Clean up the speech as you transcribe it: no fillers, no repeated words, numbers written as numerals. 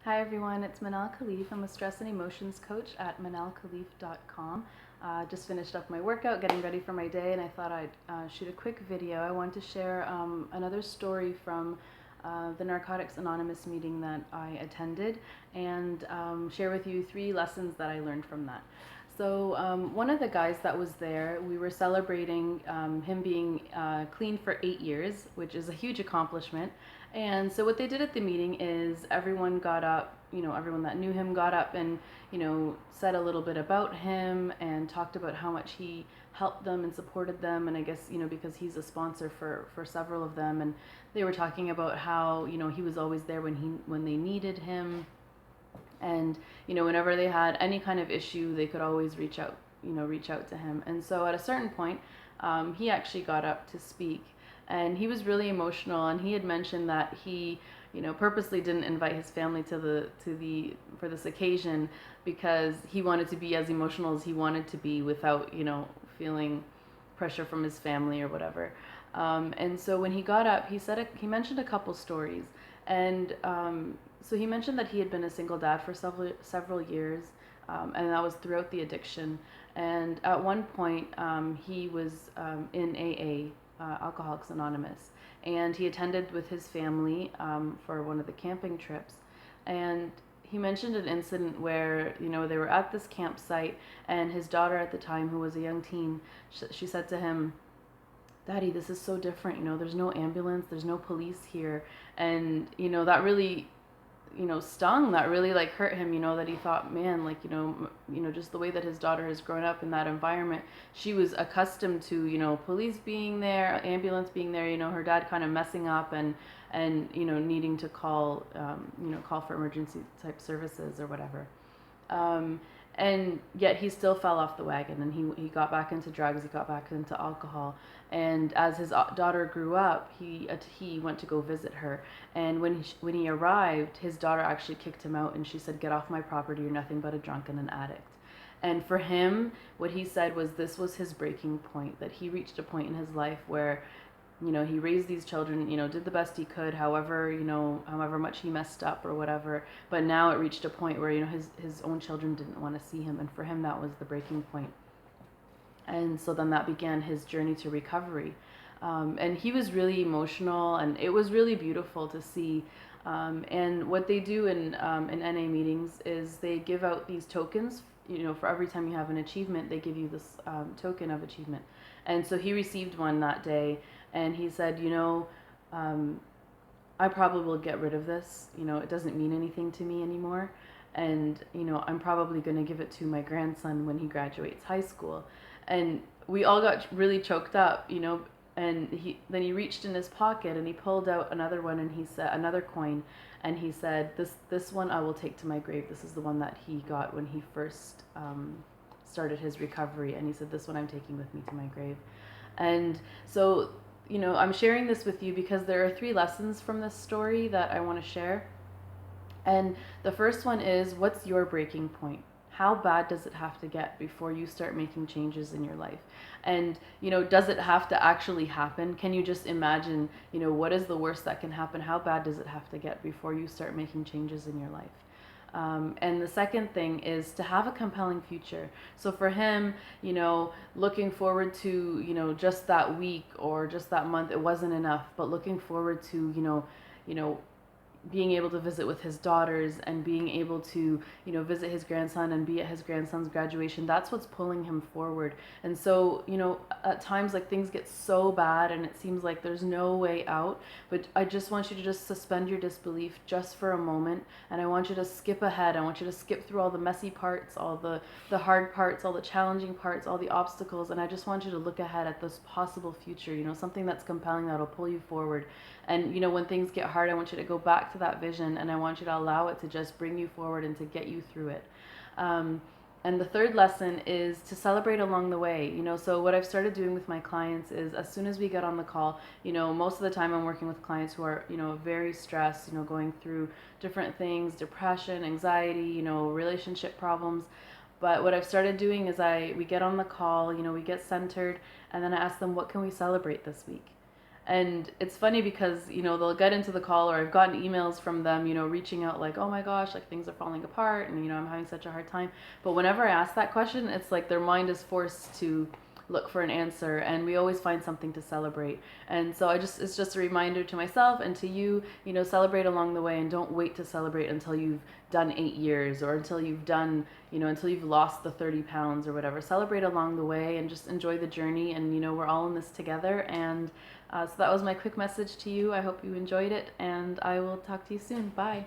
Hi everyone, it's Manal Khalif. I'm a stress and emotions coach at manalkhalif.com. Just finished up my workout, getting ready for my day, and I thought I'd shoot a quick video. I want to share another story from the Narcotics Anonymous meeting that I attended, and share with you 3 lessons that I learned from that. So one of the guys that was there, we were celebrating him being clean for 8 years, which is a huge accomplishment. And so what they did at the meeting is everyone got up, everyone that knew him got up and, said a little bit about him and talked about how much he helped them and supported them. And I guess, because he's a sponsor for several of them. And they were talking about how, he was always there when they needed him. And, whenever they had any kind of issue, they could always reach out to him. And so at a certain point, he actually got up to speak. And he was really emotional, and he had mentioned that he, purposely didn't invite his family for this occasion because he wanted to be as emotional as he wanted to be without, feeling pressure from his family or whatever. And so when he got up, he mentioned a couple stories, and so he mentioned that he had been a single dad for several years, and that was throughout the addiction. And at one point, he was in AA. Alcoholics Anonymous, and he attended with his family for one of the camping trips. And he mentioned an incident where they were at this campsite, and his daughter at the time, who was a young teen, she said to him, "Daddy, this is so different. There's no ambulance, there's no police here." And that really stung. That really hurt him, that he thought, man, just the way that his daughter has grown up in that environment, she was accustomed to, police being there, ambulance being there, her dad kind of messing up and needing to call for emergency type services or whatever. And yet he still fell off the wagon, and he got back into drugs, he got back into alcohol. And as his daughter grew up, he went to go visit her. And when he arrived, his daughter actually kicked him out, and she said, "Get off my property, you're nothing but a drunk and an addict." And for him, what he said was this was his breaking point, that he reached a point in his life where he raised these children, did the best he could, however much he messed up or whatever. But now it reached a point where, his own children didn't want to see him. And for him, that was the breaking point. And so then that began his journey to recovery. And he was really emotional, and it was really beautiful to see. And what they do in NA meetings is they give out these tokens. For every time you have an achievement, they give you this token of achievement. And so he received one that day, and he said, I probably will get rid of this. It doesn't mean anything to me anymore. And, I'm probably going to give it to my grandson when he graduates high school. And we all got really choked up, and then he reached in his pocket and he pulled out another one, and he said, another coin, and he said, this one I will take to my grave. This is the one that he got when he first started his recovery. And he said, this one I'm taking with me to my grave. And so, I'm sharing this with you because there are 3 lessons from this story that I want to share. And the first one is, what's your breaking point? How bad does it have to get before you start making changes in your life? And, does it have to actually happen? Can you just imagine, what is the worst that can happen? How bad does it have to get before you start making changes in your life? And the second thing is to have a compelling future. So for him, looking forward to, just that week or just that month, it wasn't enough, but looking forward to, being able to visit with his daughters and being able to, visit his grandson and be at his grandson's graduation, that's what's pulling him forward. And so, at times things get so bad and it seems like there's no way out, but I just want you to just suspend your disbelief just for a moment, and I want you to skip ahead. I want you to skip through all the messy parts, all the hard parts, all the challenging parts, all the obstacles, and I just want you to look ahead at this possible future, something that's compelling that'll pull you forward. And when things get hard, I want you to go back to that vision, and I want you to allow it to just bring you forward and to get you through it. And the third lesson is to celebrate along the way. So what I've started doing with my clients is, as soon as we get on the call, most of the time I'm working with clients who are, very stressed, going through different things, depression, anxiety, relationship problems. But what I've started doing is we get on the call, we get centered, and then I ask them, what can we celebrate this week? And it's funny because, they'll get into the call, or I've gotten emails from them, reaching out like, oh my gosh, like things are falling apart and, I'm having such a hard time. But whenever I ask that question, it's like their mind is forced to look for an answer, and we always find something to celebrate. And so it's just a reminder to myself and to you, celebrate along the way, and don't wait to celebrate until you've done 8 years, or until you've done, until you've lost the 30 pounds or whatever. Celebrate along the way and just enjoy the journey. And, we're all in this together. And so that was my quick message to you. I hope you enjoyed it, and I will talk to you soon. Bye.